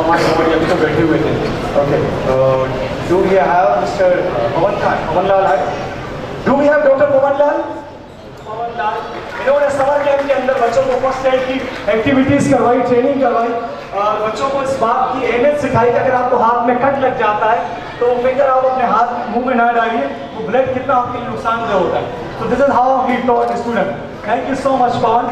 हमारे अभी तो बैठे हुए थे। Okay, do we have mister Pawan Lal है? Do we have doctor Pawan Lal? इन्होंने समर कैंप के अंदर बच्चों को फर्स्ट एड की एक्टिविटीज करवाई, ट्रेनिंग करवाई और बच्चों को इस बात की अहमियत सिखाई कि अगर आपको हाथ में कट लग जाता है तो फिंगर आप अपने हाथ मुंह में ना डालिए, वो ब्लड कितना आपके लिए नुकसानदेह होता है। तो this is how we taught student. Thank you so much Pawan.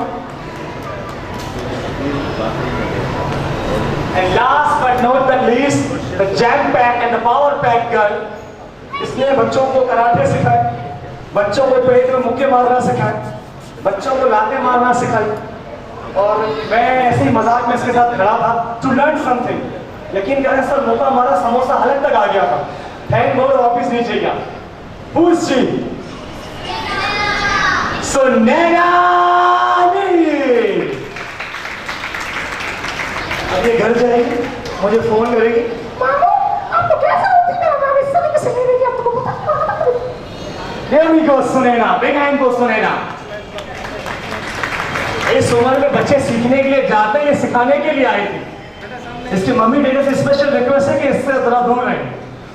And last but not the least, the jam pack and the power pack girl, इसने बच्चों को कराटे सिखाए, बच्चों को पेट में मुक्के मारना सिखाए, बच्चों को लाते मारना सिखाई। और मैं ऐसे ही मजाक में इसके साथ खड़ा था to learn something। यकीन करें सर, मौका हमारा समोसा हलक तक आ गया था। थैंक गॉड वापिस नहीं चाहिए। Who's she? सुनैना अब ये घर जाएगी, मुझे फोन करेगी, मामू आपको कैसा होती है मेरा नाम इस समय किसे ले रही है, आपको पता? Here we go Sunaina, big hand को सुनैना। इस उम्र में बच्चे सीखने के लिए जाते हैं, ये सिखाने के लिए आए थे। इसकी मम्मी डैडी से स्पेशल रिक्वेस्ट है कि इससे थोड़ा दूर रहें,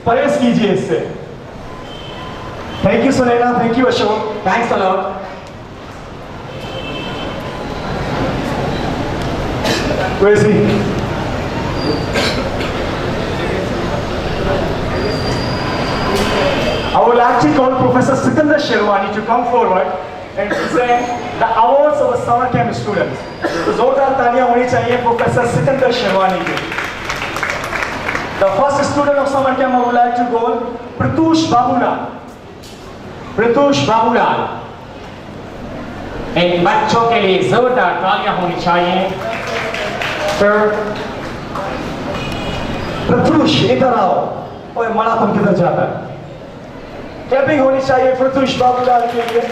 परहेज कीजिए इससे। Thank you Sunaina, thank you Ashok, thanks a lot. Where is he? I will actually call Professor Sikandar Sherwani to come forward and present the awards of the summer camp students. तो जोरदार तालियां होनी चाहिए प्रोफेसर सिकंदर शेरवानी के। The first student of summer camp I would like to call प्रतुष Babulal. प्रतुष Babulal. इन बच्चों के लिए जोरदार तालियां होनी चाहिए। प्रतुष इधर आओ। ओए मना तुम किधर जाता है? क्लैपिंग होनी चाहिए प्रतुष बाबूलाल के लिए।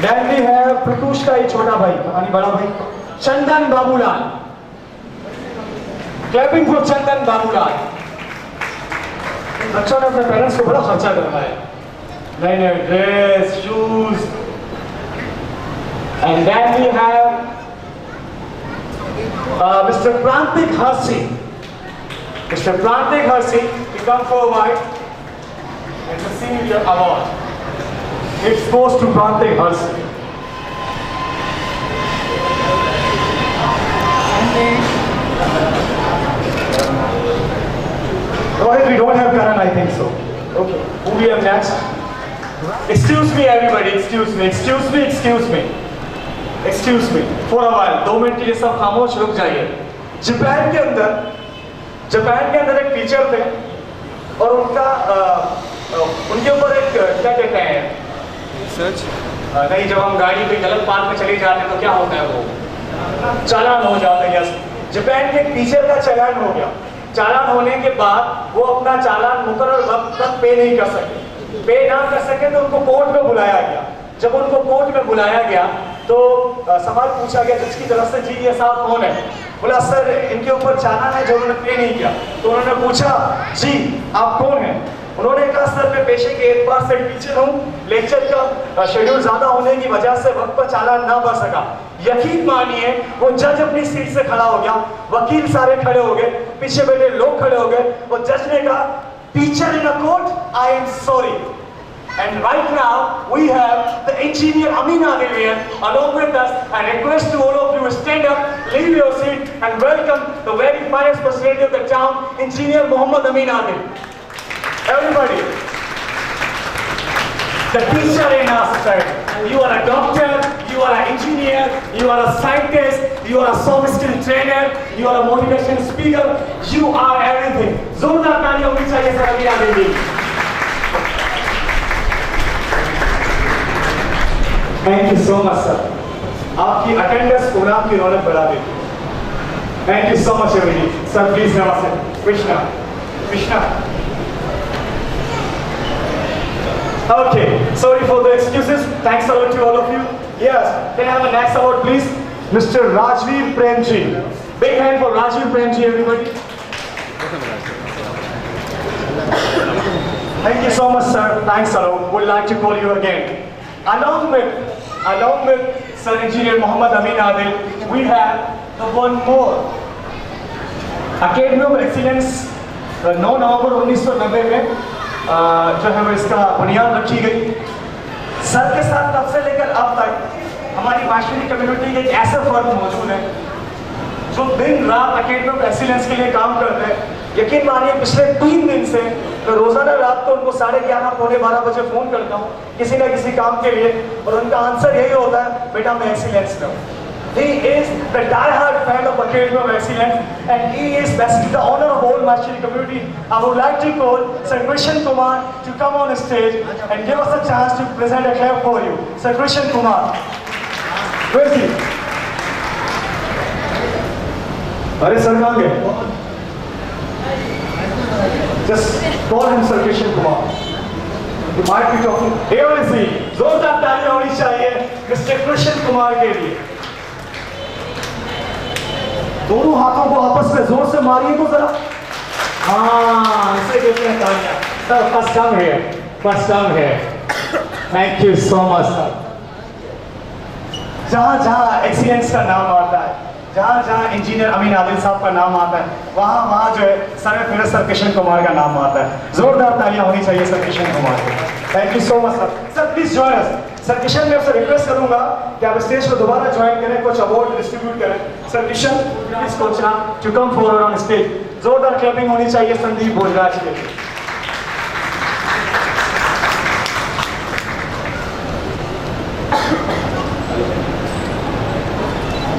Then we have प्रतुष का ही छोटा भाई यानी बड़ा भाई चंदन बाबूलाल। क्लैपिंग फॉर चंदन बाबूलाल। बच्चों ने अपने पेरेंट्स को बड़ा खर्चा करवाया, नए नए dress, shoes. And then we have Mr. Prantik Harsi. Mr. Prantik Harsi, to come forward and receive your award. It goes to Prantik Harsi. Rohit, we don't have Karan, I think so. Okay, who we have next? Excuse me, everybody. Excuse me. Excuse me. Excuse me. Excuse me. For a while. 2 minute के लिए सब खामोश रुक जाइए। Japan के अंदर एक teacher थे और उनके ऊपर एक क्या कहते हैं सच नहीं, जब हम गाड़ी पे गलत पार्क में चले जाते हैं तो क्या होता है, वो चालान हो जाता है। यस, जापान के एक टीचर का चालान हो गया। चालान होने के बाद वो अपना चालान मुकर्रर वक्त तक पे नहीं कर सके। पे ना कर सके तो उनको कोर्ट में बुलाया गया। जब उनको कोर्ट में बुलाया गया तो सवाल पूछा गया जज की तरफ से, जी ये साहब कौन है? बोला सर इनके ऊपर चालान है जो उन्होंने पे नहीं किया। तो उन्होंने पूछा जी आप कौन हैं? उन्होंने कहा सर मैं पेशे के एतबार से टीचर हूँ, लेक्चर का शेड्यूल ज्यादा होने की वजह से वक्त पर चालान ना भर सका। यकीन मानिए वो जज अपनी सीट से खड़ा हो गया, वकील सारे खड़े हो गए, पीछे बैठे लोग खड़े हो गए और जज ने कहा teacher in a court I am sorry. And right now we have the engineer Amin Adil here along with us. I request to all of you to stand up, leave your seat and welcome the very finest personality of the town, Engineer Muhammad Amin Adil. Everybody. The teacher in our society. You are a doctor, you are an engineer, you are a scientist, you are a soft skill trainer, you are a motivation speaker, you are everything. जोरदार तालियां होनी चाहिए sir Amin Adil ji. Thank you so much, sir. आपकी attendance programme की रौनक बढ़ा देती है। Thank you so much, everybody. Sir, please namaste. Krishna. Krishna. Okay. Sorry for the excuses. Thanks a lot to all of you. Yes. Can I have a next award, please? Mr. Rajveer Premji. Big hand for Rajveer Premji, everybody. Thank you so much, sir. Thanks a lot. Would like to call you again. Along with Sir Engineer Muhammad Amin Adil, we have the one more academy of excellence 9 नवंबर 1990 में जो है वो इसका बुनियाद रखी गई। Sir के साथ तब से लेकर अब तक हमारी माशरी कम्युनिटी के एक ऐसे फर्द मौजूद है जो दिन रात अकेडमी ऑफ एक्सीलेंस के लिए काम करते हैं। यकीन मानिए पिछले 3 दिन से मैं रोजाना रात को उनको 11:30 पौने 12 बजे फोन करता हूँ किसी ना किसी काम के लिए, और उनका आंसर यही होता है, बेटा मैं एक्सीलेंस में हूँ। He is the die-hard fan of Academy of Excellence, and he is basically the honor of all Mashri community. I would like to call Sir Krishan Kumar to come on stage and give us a chance to present a clap for you. Sir Krishan Kumar, where is he? अरे sir कहाँ गए? Just call him Sir Krishan Kumar. You might be talking. Here is he. जोरदार तालियां होनी चाहिए Mr. Krishan Kumar के लिए। दोनों हाथों को आपस में जोर से मारिए तो जरा। हाँ, इसे कहते हैं तालियां। Sir, first time here. First time here. Thank you so much, sir. जहाँ एक्सीलेंस का नाम आता है, जहाँ इंजीनियर अमीन आदिल साहब का नाम आता है, वहाँ जो है सर किशन कुमार का नाम आता है। जोरदार तालियां होनी चाहिए सर किशन कुमार को। Thank you so much sir. Sir please join us. Sir Kishan, मैं आपसे रिक्वेस्ट करूंगा कि आप स्टेज को दोबारा ज्वाइन करें, कुछ अवार्ड डिस्ट्रीब्यूट करें। Sir Kishan please coach to come forward on stage. जोरदार क्लैपिंग होनी चाहिए संदीप भोजराज के लिए।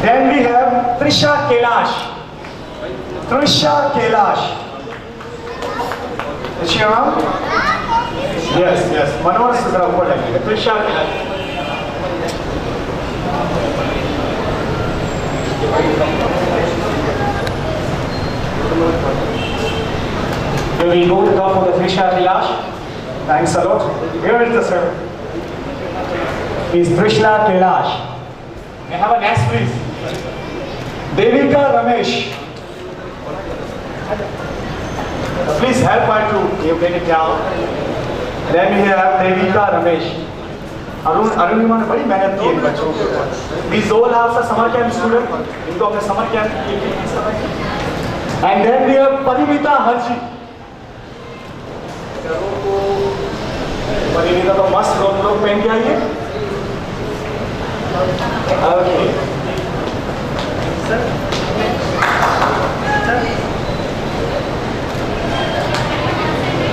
Then we have Trisha Kailash. Trisha Kailash. Is she around? Yes, yes. Manohar से जरा ऊपर लगी। Trisha Kailash. Here we go to talk for the Trisha Kailash. Thanks a lot. Here is the sir. Is Trisha Kailash. May I have a next please? Devika Ramesh. Please help her to you bring it down. Then we have Devika Ramesh. Arunima ने बड़ी मेहनत की इन बच्चों के ऊपर। These all are summer camp student. इनको अपने summer camp के लिए इस समय। And then we have Parimita Harji. Parineeta तो मस्त लोग पहन के आई है। Okay.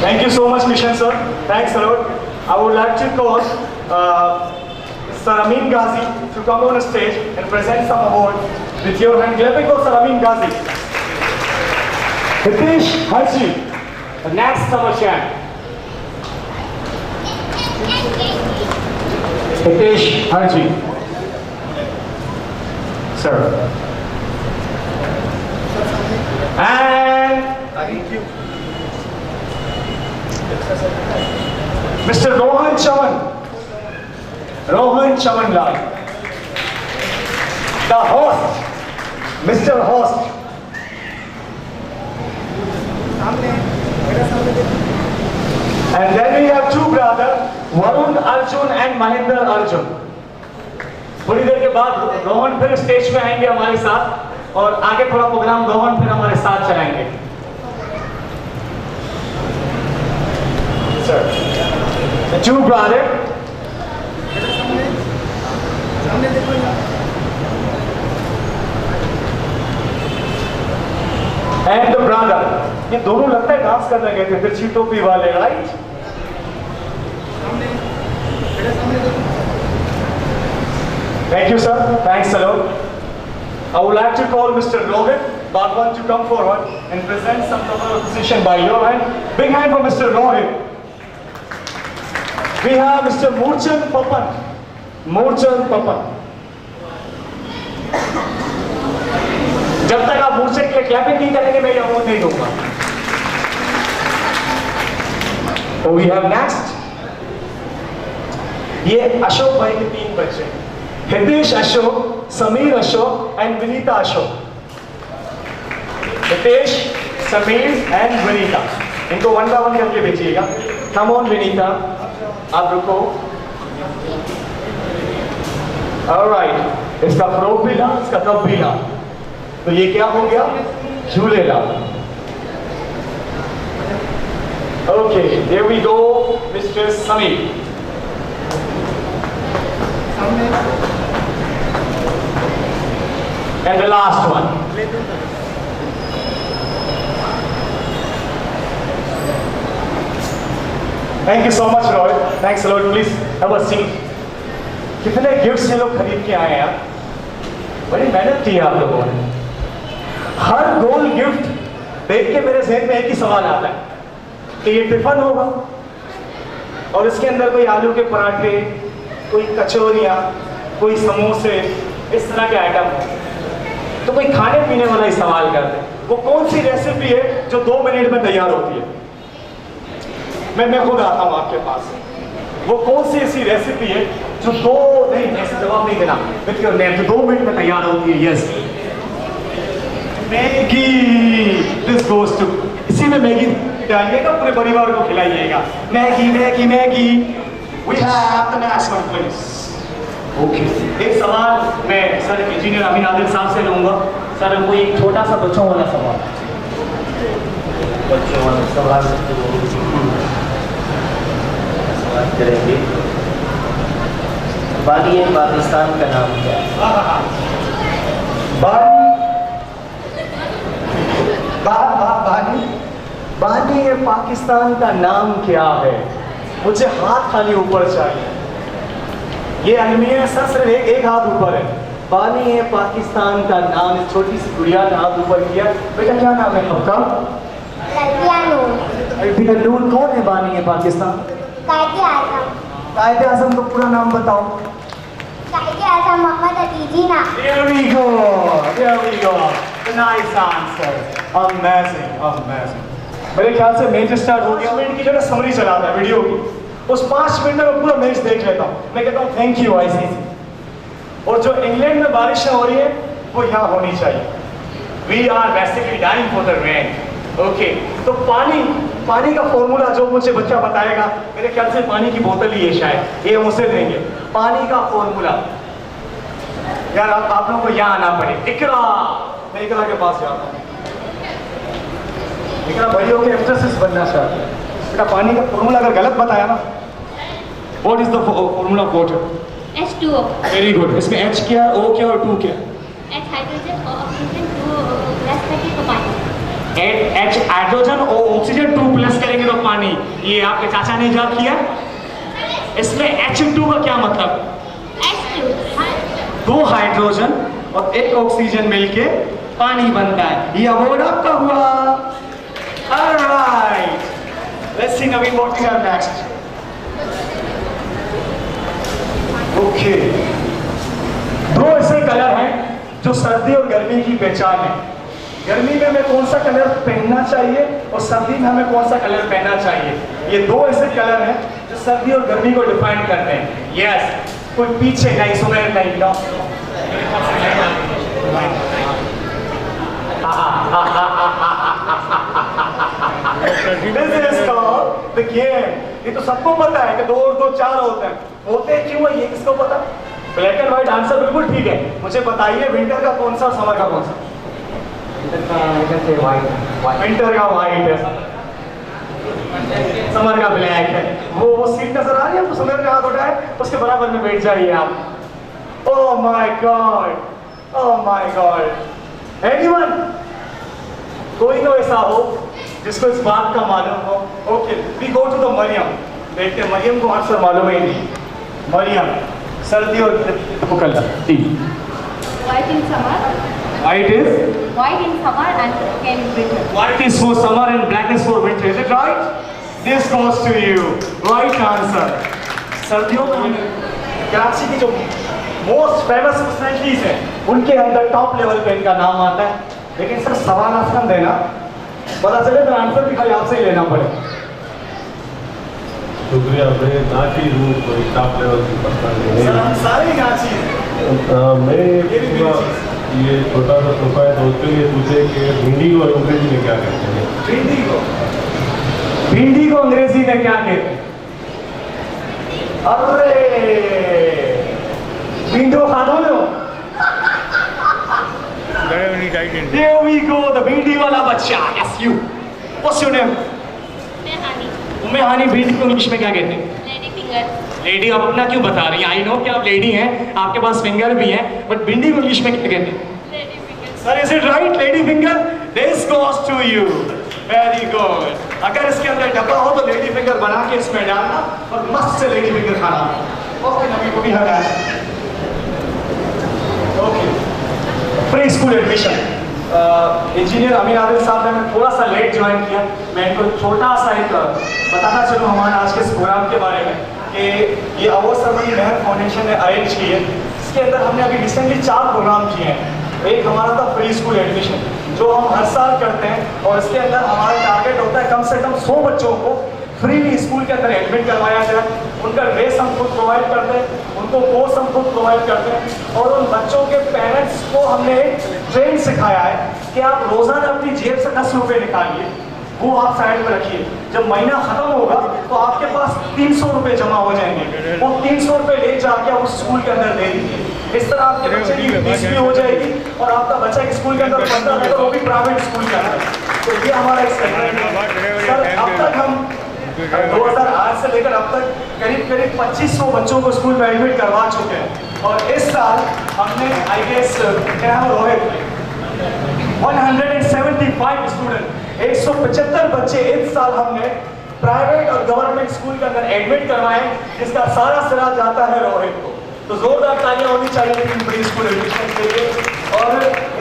Thank you so much, Kishan sir. Thanks a lot. I would like to call Sir Amin Ghazi to come on stage and present some award with your hand clapping for Sir Amin Ghazi. Hitesh Harji, the next summer champ. Hitesh Harji. Sir. And thank you. Mr. Rohan Chaman. Rohan Chamanlal. The host. Mr. Host. And then we have two brothers, Varun Arjun and Mahinder Arjun. थोड़ी देर के बाद रोहन फिर stage पे आएंगे हमारे साथ, और आगे थोड़ा प्रोग्राम रोहन फिर हमारे साथ चलाएंगे। Sir, the two brothers. And the brother. ये दोनों लगता है डांस करने गए थे, फिर टोपी वाले, right? Thank you, sir. Thanks a lot. I would like to call Mr. Rohit Bhagwan to come forward and present some composition by your hand. Big hand for Mr. Rohit. We have Mr. Moorchand Papan. Moorchand Papan. जब तक आप मूर्छे के लिए clapping नहीं करेंगे मैं ये award नहीं दूंगा। So we have next. ये अशोक भाई के 3 बच्चे, हितेश अशोक, समीर अशोक एंड विनीता अशोक। हितेश, समीर एंड विनीता, इनको 1 by 1 करके भेजिएगा। कम ऑन विनीता, आप रुको। ऑलराइट, इसका फ्रॉक भी ला, इसका कप भी ला। तो ये क्या हो गया? Jhulelal. Okay, here we go, Mr. Samir. And the last one. Thank you so much, Roy. Thanks a lot. Please have a seat. कितने गिफ्ट्स ये लोग खरीद के आए हैं, बड़ी मेहनत की है आप लोगों ने। हर गोल गिफ्ट देख के मेरे जहन में एक ही सवाल आता है कि ये टिफिन होगा और इसके अंदर कोई आलू के पराठे, कोई कचौरियाँ, कोई समोसे, इस तरह के आइटम हो। तो कोई खाने पीने वाला ही सवाल कर दे, वो कौन सी रेसिपी है जो 2 मिनट में तैयार होती है? मैं खुद आता हूँ आपके पास। वो कौन सी ऐसी रेसिपी है जो ऐसे जवाब नहीं देना, विथ योर नेम, जो 2 मिनट में तैयार होती है? Yes, Maggi. This goes to, इसी में मैगी डालिएगा, पूरे परिवार को खिलाइएगा। Maggi Maggi Maggi. We have the national place. Okay, एक सवाल मैं सर इंजीनियर अमीन आदिल साहब से लूंगा। सर कोई एक छोटा सा बच्चों वाला सवाल। बच्चों वाला सवाल करेंगे। बानी पाकिस्तान का नाम क्या है? बानी पाकिस्तान का नाम क्या है? मुझे हाथ खाली ऊपर चाहिए। ये अलमिया सर सिर्फ एक हाथ ऊपर है। बानी है पाकिस्तान का नाम। इस छोटी सी गुड़िया ने हाथ ऊपर किया। बेटा क्या नाम है आपका? अल्फिया नूर। कौन है बानी है पाकिस्तान? कायदे आज़म का पूरा नाम बताओ। कायदे आज़म Mohammad Ali Jinnah. There we go. There we go. The nice answer. Amazing, amazing. मेरे ख्याल से मैच स्टार्ट हो गया। मिनट की जो ना समरी चलाता है वीडियो की, उस 5 मिनट में मैं पूरा मैच देख लेता हूँ। मैं कहता हूँ थैंक यू आईसीसी। और जो इंग्लैंड में बारिशें हो रही है वो यहाँ होनी चाहिए। We are basically dying for the rain. Okay, तो पानी का फॉर्मूला जो मुझे बच्चा बताएगा, मेरे ख्याल से पानी की बोतल ही है शायद, ये हम उसे देंगे। पानी का फॉर्मूला यार आप लोगों को यहाँ आना पड़े। इकरा, मैं इकरा के पास जाता हूँ। इकरा भाइयों के एक्ट्रेसेस बनना चाहते हैं। बेटा पानी का फॉर्मूला अगर गलत बताया ना, what is the formula of water? H2O। Very good. इसमें H क्या है, O क्या और 2 क्या? H हाइड्रोजन और ऑक्सीजन 2 प्लस करके तो पानी। H हाइड्रोजन और ऑक्सीजन 2 प्लस करेंगे तो पानी। ये आपके चाचा ने याद किया। इसमें H2 का क्या मतलब? H2 2 हाइड्रोजन और 1 ऑक्सीजन मिलके पानी बनता है। ये अवार्ड आपका हुआ। Alright, let's see Naveen what we have next. Okay, 2 ऐसे कलर हैं जो सर्दी और गर्मी की पहचान है। गर्मी में हमें कौन सा कलर पहनना चाहिए और सर्दी में हमें कौन सा कलर पहनना चाहिए? ये 2 ऐसे कलर हैं जो सर्दी और गर्मी को डिफाइन करते हैं। यस, कोई पीछे नहीं, सुमेर नहीं, no. This is called the game. ये तो सबको पता है कि 2 और 2 4 होते हैं। होते क्यों है ये किसको पता? ब्लैक एंड व्हाइट आंसर बिल्कुल ठीक है। मुझे बताइए विंटर का कौन सा, समर का कौन सा? विंटर का व्हाइट है, समर का ब्लैक है। वो सीट नजर आ रही है, समर का हाथ उठाए, उसके बराबर में बैठ जाइए आप। Oh my God, oh my God. Anyone, कोई तो ऐसा हो जिसको इस बात का मालूम हो? Okay, we go to the Mariam. देखते हैं मरियम को आंसर मालूम है नहीं। मरियम, सर्दी और White in summer। White is? White in summer and black in winter। White is for summer and black is for winter. Is it right? This goes to you. Right answer. सर्दियों में कराची की जो most famous personalities हैं उनके अंदर top level पे इनका नाम आता है। लेकिन सर सवाल आसान देना, पता चले तो आंसर भी खाली आपसे ही लेना पड़े। शुक्रिया। मैं नाची हूँ, कोई टॉप लेवल की पर्सनैलिटी सर हम नहीं। सारे नाची हैं। मैं ये छोटा सा तोहफा है, तो उसके लिए पूछे कि भिंडी को अंग्रेजी में क्या कहते हैं? भिंडी को अंग्रेजी में क्या कहते हैं? अरे भिंडो खा दो लो। Here we go, the भिंडी वाला बच्चा. Yes, you. What's your name? मैं हानी उम्मे हानी भिंडी को इंग्लिश में क्या कहते हैं? Lady finger lady. आप अपना क्यों बता रही हैं? आई नो कि आप लेडी हैं, आपके पास फिंगर भी हैं, बट भिंडी को इंग्लिश में क्या कहते हैं? Lady finger sir, is it right? Lady finger. This goes to you. Very good. अगर इसके अंदर डब्बा हो तो लेडी फिंगर बना के इसमें डालना और मस्त से लेडी फिंगर खाना. ओके, नबी को भी हटा. Okay, pre school admission. Engineer Amin Adil साहब ने मैं थोड़ा सा लेट ज्वाइन किया. मैं इनको छोटा सा एक बताना चलूँ हमारे आज के इस प्रोग्राम के बारे में कि ये अवार्ड सेरेमनी मेहर फाउंडेशन ने अरेंज की है. इसके अंदर हमने अभी रिसेंटली 4 प्रोग्राम किए हैं. एक हमारा था प्री स्कूल एडमिशन, जो हम हर साल करते हैं, और इसके अंदर हमारा टारगेट होता है कम से कम 100 बच्चों को फ्री स्कूल के अंदर एडमिट करवाया जाए. उनका ड्रेस हम खुद प्रोवाइड करते हैं, उनको कोर्स हम खुद प्रोवाइड करते हैं, और उन बच्चों के पेरेंट्स को हमने एक ट्रेन सिखाया है कि आप रोज़ाना अपनी जेब से 10 रुपये निकालिए, वो आप साइड में रखिए. जब महीना ख़त्म होगा तो आपके पास 300 रुपये जमा हो जाएंगे. वो 300 रुपये ले जाके आप उस स्कूल के अंदर दे दीजिए. इस तरह आपके बच्चे की फीस भी हो जाएगी और आपका बच्चा स्कूल के अंदर पढ़ता है तो वो भी प्राइवेट स्कूल के अंदर. तो ये हमारा एक सेगमेंट है. सर, अब तक हम 2008 से लेकर अब तक करीब 2500 बच्चों को स्कूल में एडमिट करवा चुके हैं. और इस साल हमने आई गेस क्या रोहित 175 स्टूडेंट 175 बच्चे इस साल हमने प्राइवेट और गवर्नमेंट स्कूल के अंदर एडमिट करवाए, जिसका सारा सिरा जाता है रोहित को. तो जोरदार तालियां होनी चाहिए इन प्री स्कूल एडमिशन के लिए. और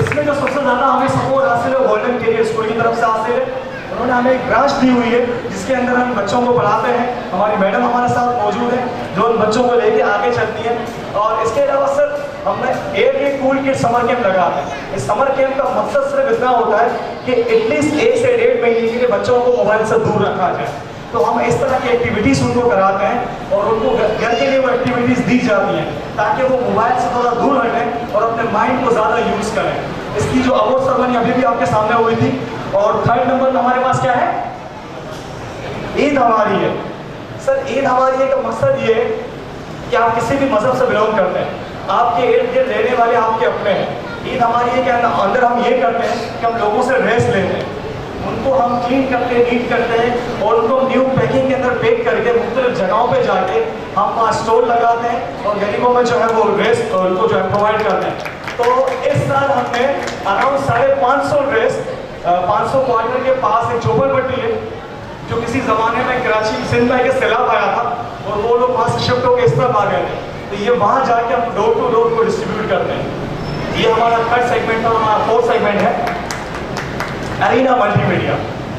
इसमें जो सबसे ज़्यादा हमें सपोर्ट हासिल है गोल्डन कैरियर स्कूल की तरफ से हासिल है. उन्होंने हमें एक ब्रांच दी हुई है जिसके अंदर हम बच्चों को पढ़ाते हैं. हमारी मैडम हमारे साथ मौजूद है जो उन बच्चों को लेके आगे चलती है. और इसके अलावा सर, हमने एक कूल के समर कैंप लगाते हैं. इस समर कैंप का मकसद सिर्फ इतना होता है कि एटलीस्ट 1 से 1.5 महीने के लिए बच्चों को मोबाइल से दूर रखा जाए. तो हम इस तरह की एक्टिविटीज़ उनको कराते हैं और उनको घर के लिए वो एक्टिविटीज़ दी जाती हैं ताकि वो मोबाइल से थोड़ा दूर हटें और अपने माइंड को ज़्यादा यूज़ करें. इसकी जो अवार्ड सेरेमनी अभी भी आपके सामने हुई थी. और 3rd नंबर में हमारे पास क्या है? ईद हमारी है. सर, ईद हमारी है का मकसद ये है कि आप किसी भी मजहब से बिलोंग करते हैं, आपके इर्द गिर्द रहने वाले आपके अपने हैं. ईद हमारी है कि अंदर हम ये करते हैं कि हम लोगों से ड्रेस लेते हैं, उनको हम क्लीन करते हैं, नीट करते हैं, और उनको न्यू पैकिंग के अंदर पैक करके मुख्तलिफ जगहों पे जाके हम वहाँ स्टॉल लगाते हैं और गरीबों में जो है वो ड्रेस उनको जो है प्रोवाइड करते हैं. तो इस साल हमने अराउंड 550 ड्रेस 500 क्वार्टर के पास एक झोपड़पट्टी है जो किसी ज़माने में कराची सिंध में के सैलाब आया था और वो लोग वहाँ से शिफ्ट होकर इस तरफ आ गए थे. तो ये वहाँ जाके हम डोर टू डोर को डिस्ट्रीब्यूट करते हैं. ये हमारा 3rd सेगमेंट है. और हमारा 4th सेगमेंट है अरीना मल्टीमीडिया.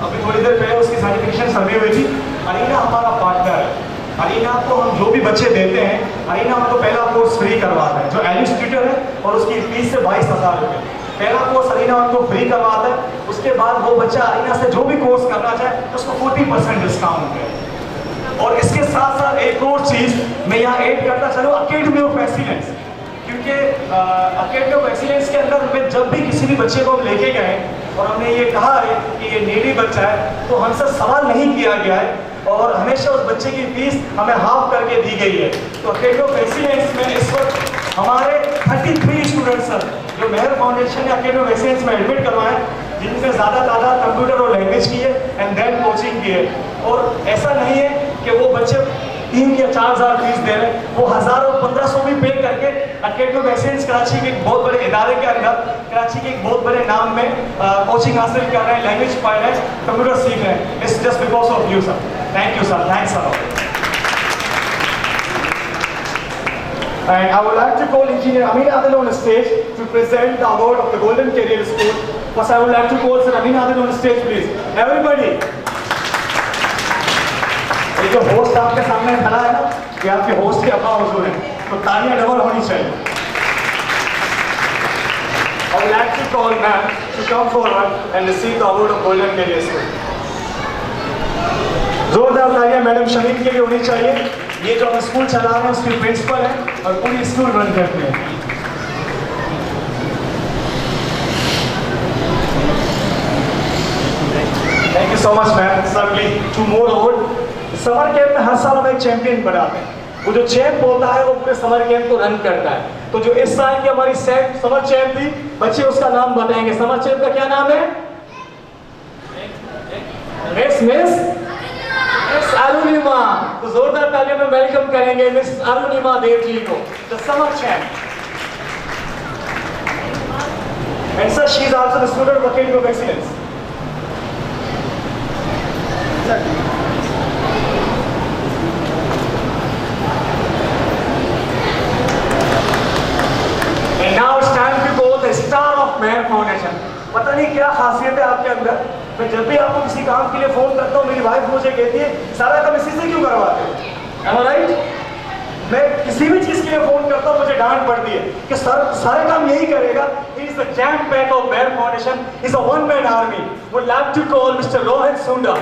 अभी थोड़ी देर पहले उसकी सर्टिफिकेशन सर्वे हुई थी. अरीना हमारा पार्टनर है. अरीना को हम जो भी बच्चे देते हैं, अरीना हमको पहला कोर्स फ्री करवाता है जो एलिस ट्यूटर है, और उसकी फीस से 22,000 रुपये. पहला कोर्स अरीना उनको फ्री करवाता है. उसके बाद वो बच्चा अरीना से जो भी कोर्स करना चाहे उसको 40% डिस्काउंट है. और इसके साथ साथ एक और चीज़ मैं यहाँ ऐड करता चलूँ, अकेडमी ऑफ एक्सीलेंस. क्योंकि अकेडमी ऑफ एक्सीलेंस के अंदर में जब भी किसी भी बच्चे को हम लेके गए और हमने ये कहा है कि ये नीडी बच्चा है, तो हमसे सवाल नहीं किया गया है और हमेशा उस बच्चे की फीस हमें हाफ करके दी गई है. तो अकेडमी ऑफ एक्सीलेंस में इस वक्त हमारे 33 स्टूडेंट्स हैं जो मेहर फाउंडेशन ने अकेडमी ऑफ एक्सीलेंस में एडमिट करवाए, जिनमें ज़्यादा तादाद कंप्यूटर और लैंग्वेज की है एंड देन कोचिंग की है. और ऐसा नहीं है कि वो बच्चे 3 या 4,000 फीस दे रहे हैं, वो 1,000 और 1,500 भी पे करके अकेडमी ऑफ एक्सीलेंस कराची के एक बहुत बड़े इदारे के अंदर, कराची के एक बहुत बड़े नाम में कोचिंग हासिल कर रहे हैं, लैंग्वेज पढ़ रहे हैं, कंप्यूटर सीख रहे हैं. It's just because of you sir. Thank you sir. Thanks a lot. And I would like to call Engineer Amin Adil on the stage to present the award of the Golden Career School. First, I would like to call Sir Amin Adil on the stage, please. Everybody. ये जो host आपके सामने खड़ा है ना, ये आपके host के अब्बा हुजूर हैं, तो तालियां डबल होनी चाहिए. I would like to call ma'am to come forward and receive the award of Golden Career School. जोरदार तालियां मैडम शरीफ के लिए होनी चाहिए. ये जो हम स्कूल चला रहे हैं उसकी प्रिंसिपल है और पूरी स्कूल रन करते हैं. Thank you so much ma'am. Sir please 2 more award. Summer camp में हर साल हम एक चैंपियन बनाते हैं. वो जो चैंप होता है वो पूरे समर कैंप को रन करता है। तो जो इस साल की हमारी समर चैंप थी, बच्चे उसका नाम बताएंगे। समर चैंप का क्या नाम है? मिस अरुणिमा। तो जोरदार तालियों में वेलकम करेंगे मिस अरुणिमा देव जी को, the summer champ. And sir, she is also the student of Academy of Excellence. And now it's time to go the Star of Man Foundation. पता नहीं क्या खासियत है आपके अंदर, मैं जब भी आपको किसी काम के लिए फोन करता हूँ, मेरी वाइफ मुझे कहती है सारा काम इसी से क्यों करवाते हो? Am I right? मैं किसी भी चीज के लिए फोन करता हूँ, मुझे डांट पड़ती है कि सर सारे काम यही करेगा। He is the jam pack of Man Foundation. He is a one-man army. Would like to call Mr. Rohit Sunda.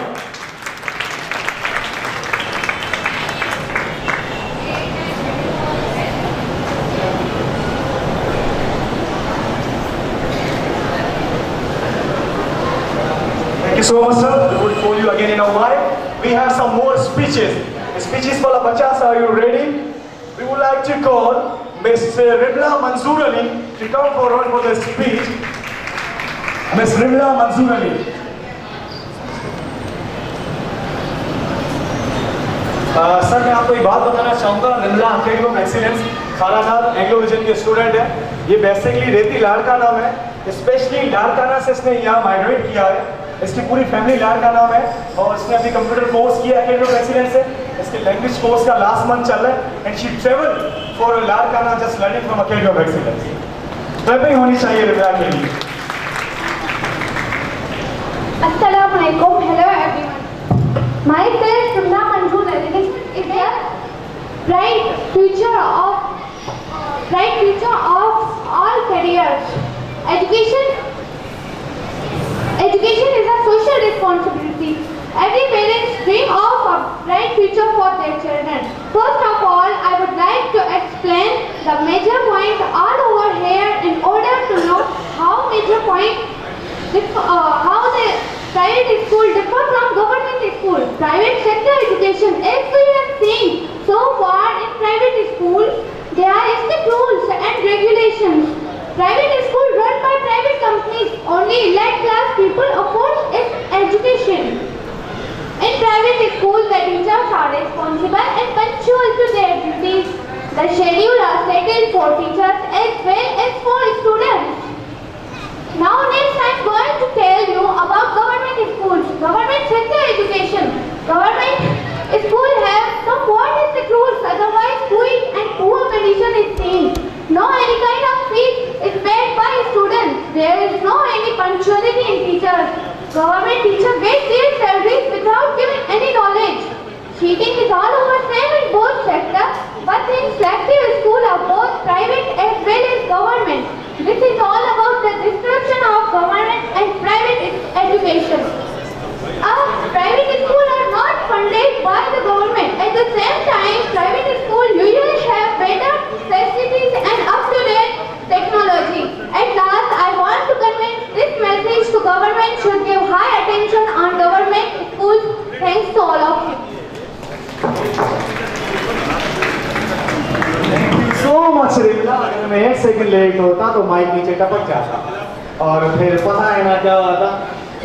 Thank you so much, sir. We will call you again in a while. We have some more speeches. Speeches for the bachas. Are you ready? We would like to call Miss Rimla Manzoor Ali to come forward for the speech. Miss Rimla Manzoor Ali. Sir मैं आपको एक बात बताना चाहूँगा। Rimla academy of excellence खानादार Anglo vision के student है। ये बेसिकली रेती लाड़का नाम है, स्पेशली लाड़काना से इसने यहाँ माइग्रेट किया है। इसकी पूरी फैमिली लाड़का नाम है और इसने अभी कंप्यूटर कोर्स किया अकेडमी ऑफ एक्सीलेंस से। इसके लैंग्वेज कोर्स का लास्ट मंथ चल रहा है and she travel for Larkana just learning from academy of excellence. Clapping होनी चाहिए रिमला के लिए। Assalamu alaikum. Hello everyone. Myself Rimla Manzoor Ali is a bright future of all careers. Education is a social responsibility. Every parent's dream of a bright future for their children. First of all, I would like to explain the major point all over here in order to know how the private school differ from government school. Private sector education, as we have seen so far in private school, there are strict rules and regulations. Private school run by private companies, only elite class people afford its education. In private school, the teachers are responsible and punctual to their duties. The schedule are settled for teachers as well as for students. Now next I am going to tell you about government schools. Government sector education. Government school have somewhat strict rules, otherwise quick and poor condition is seen. No any kind of fees is paid by students. There is no any punctuality in teachers. Government teachers get their salaries without giving any knowledge. Cheating is all over same in both sectors, but in selective school of both private as well as government. This is all about the description of government and private education. Private schools are not funded by the government. At the same time, private schools usually have better facilities and up-to-date technology. At last, I want to convey this message to government should give high attention on government schools. Thanks to all of you. So much Rimla. अगर मैं एक second late होता तो mic नीचे टपक जाता और फिर पता है ना क्या होता।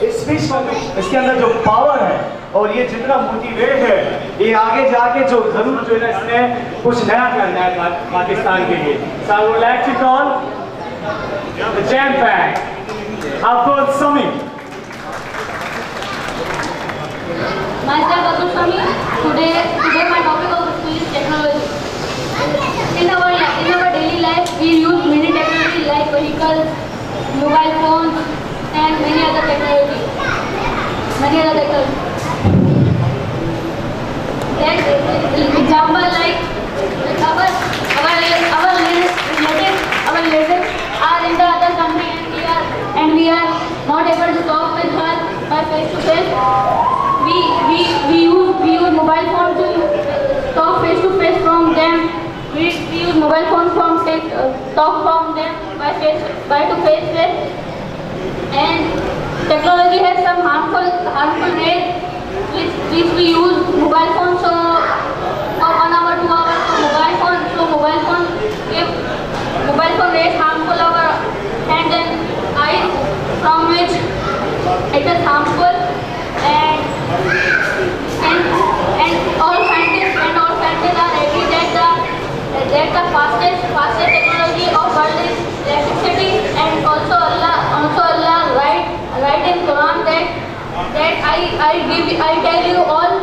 इस स्पीच में इसके अंदर जो पावर है और ये जितना मोटिवेट है, ये आगे जाके जो जरूर जो है ना इसने कुछ नया करना है पाकिस्तान के लिए। So I would like to call the jam pack, Abdul Sami. Myself Abdul Sami. Today my topic of speech is technology. In our daily life, we use many technology like vehicles, mobile phones, and many other technology. Example like our relatives are in the other country and we are not able to talk with her by face to face. We use mobile phone to talk face to face from them. We use mobile phone talk from them by to face. And technology has some harmful rays which we use mobile phones for 1 hour, 2 hours. I tell you all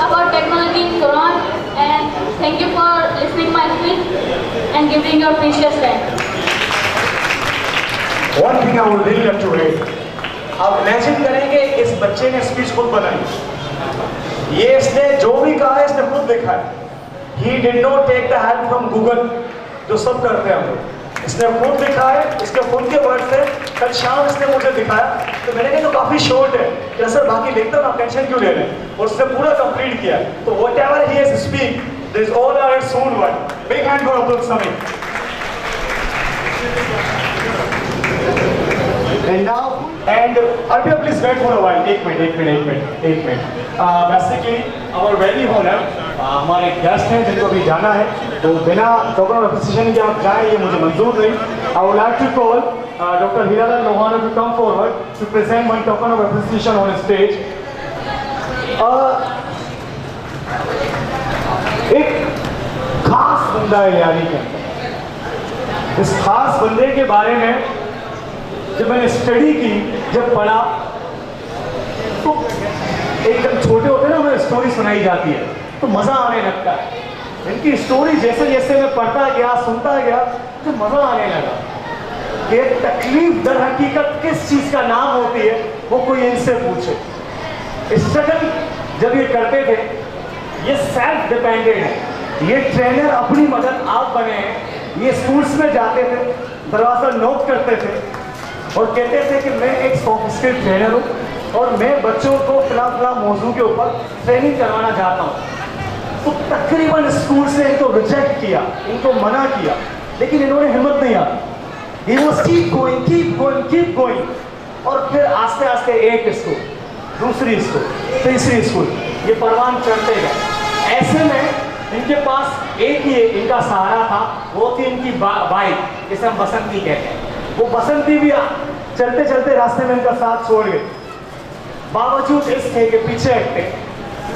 about technology in Quran, and thank you for listening my speech and giving your precious time. One thing I would really love to read. अब imagine करें कि इस बच्चे ने speech खुद बनाई। ये इसने जो भी कहा है इसने खुद लिखा है। He did not take the help from Google, जो सब करते हैं हम लोग। इसने खुद लिखा है, इसके खुद के वर्ड से। कल शाम इसने मुझे दिखाया, तो मैंने कहा तो काफी शॉर्ट है। क्या सर बाकी लिखता ना, टेंशन क्यों ले रहे हैं? और उसने पूरा कंप्लीट किया। तो whatever he has speak, this all are his own word. Big hand for Abdul Samid. And now, Arpita, please wait for a while. एक minute. Basically, our very honor, हमारे गेस्ट हैं जिनको भी जाना है, तो बिना टोकन ऑफ एप्रिसिएशन के आप जाएं, ये मुझे मंजूर नहीं. I would like to call Dr. Hiradar Lohana to come forward to present one token of appreciation on stage. एक खास बंदा है यारी का. इस खास बंदे के बारे में जब मैंने स्टडी की, जब पढ़ा, तो एकदम छोटे होते हैं ना, उन्हें स्टोरी सुनाई जाती है तो मज़ा आने लगता है. इनकी स्टोरी जैसे जैसे मैं पढ़ता गया, सुनता गया, तो मज़ा आने लगा. ये तकलीफ दर हकीकत किस चीज़ का नाम होती है, वो कोई इनसे पूछे. स्ट्रगल जब ये करते थे, ये सेल्फ डिपेंडेंट है. ये ट्रेनर अपनी मदद आप बने हैं. ये स्कूल्स में जाते थे, दरवाज़ा नोक करते थे और कहते थे कि मैं एक सॉफ्ट स्किल ट्रेनर हूँ और मैं बच्चों को फिलहाल मौजू के ऊपर ट्रेनिंग करवाना चाहता हूँ. तो तकरीबन स्कूल से इनको रिजेक्ट किया, इनको मना किया, लेकिन इन्होंने हिम्मत नहीं हारी. He was keep going. और फिर आस्ते आस्ते एक स्कूल, दूसरी स्कूल, तीसरी स्कूल, ये परवान चढ़ते गए. ऐसे में इनके पास एक ही इनका सहारा था, वो थी इनकी बाइक, जिसे हम बसंती कहते हैं. वो बसंती भी चलते चलते रास्ते में इनका साथ छोड़ गए. बावजूद इसके के पीछे हटते,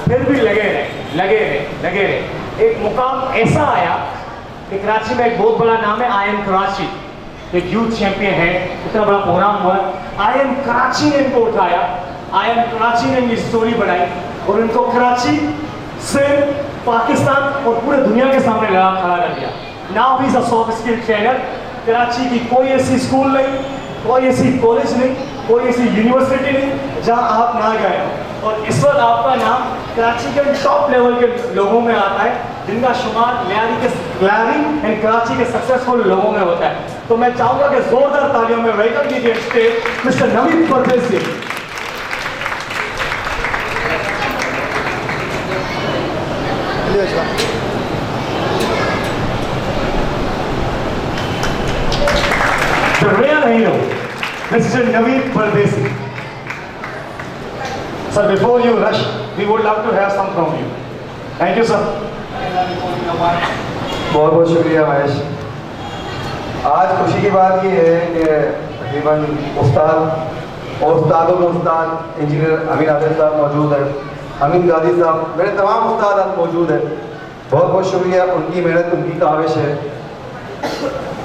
फिर भी लगे रहे. एक मुकाम ऐसा आया कि कराची में एक बहुत बड़ा नाम है IIM कराची, एक यूथ चैंपियन है, इतना बड़ा प्रोग्राम हुआ. IIM कराची ने इनको उठाया, IIM कराची ने इनकी स्टोरी बनाई और इनको कराची से पाकिस्तान और पूरे दुनिया के सामने खड़ा कर दिया. Now he is a soft skill trainer. Karachi की कोई ऐसी स्कूल नहीं, कोई ऐसी कॉलेज नहीं, कोई ऐसी यूनिवर्सिटी नहीं जहां आप ना गए हो. और इस वक्त आपका नाम कराची के टॉप लेवल के लोगों में आता है, जिनका शुमार लैरी एंड कराची के सक्सेसफुल लोगों में होता है. तो मैं चाहूँगा कि जोरदार तालियों में वेलकम कीजिए स्टेज मिस्टर नवीद परदेसी. The real hero, Mr. Naveed Pardesi. Sir, before you rush, we would love to have some from you. Thank you, sir. बहुत बहुत शुक्रिया महेश. आज खुशी की बात ये है कि तकरीबन उस्ताद और उस्तादों में उस्ताद इंजीनियर अमीन आदिल साहब मौजूद है, अमीन गाजी साहब, मेरे तमाम उस्ताद आज मौजूद है. बहुत बहुत शुक्रिया. उनकी मेहनत, उनकी काविश है.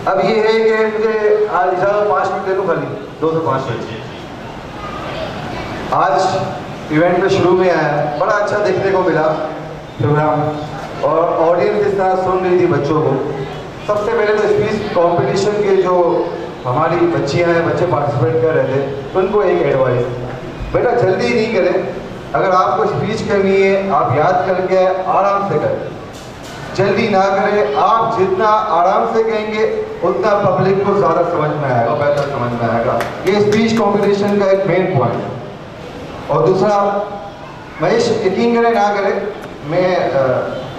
अब ये है कि मुझे आज इजाज़त 5 मिनट दे दूँ, खाली 2 से 5 मिनट. आज इवेंट में शुरू में आया, बड़ा अच्छा देखने को मिला प्रोग्राम और ऑडियंस इस तरह सुन रही थी बच्चों को. सबसे पहले तो स्पीच कंपटीशन के जो हमारी बच्चियां हैं, बच्चे पार्टिसिपेट कर रहे थे, उनको एक एडवाइस, बेटा जल्दी नहीं करें. अगर आपको स्पीच करनी है, आप याद करके आराम से करें, जल्दी ना करें. आप जितना आराम से कहेंगे उतना पब्लिक को ज़्यादा समझ में आएगा, बेहतर समझ में आएगा. ये स्पीच कंपटीशन का एक मेन पॉइंट है. और दूसरा, महेश यकीन करें ना करें, मैं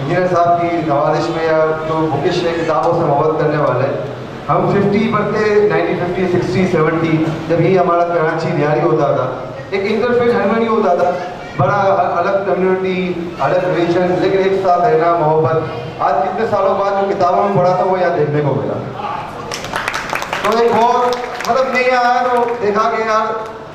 इंजीनियर साहब की नवाजिश में या जो बुकिश है किताबों से मोहब्बत करने वाले, हम 50 पढ़ते 1950, 60, 70, जब ये हमारा कराची दिहाड़ी होता था, एक इंटरफेस हार्मनी होता था, बड़ा अलग कम्युनिटी, अलग रिलीजन, लेकिन एक साथ रहना, मोहब्बत. आज कितने सालों बाद जो किताबों में पढ़ा था वो यहाँ देखने को मिला. तो एक बहुत मतलब मैं यहाँ आया तो देखा कि यार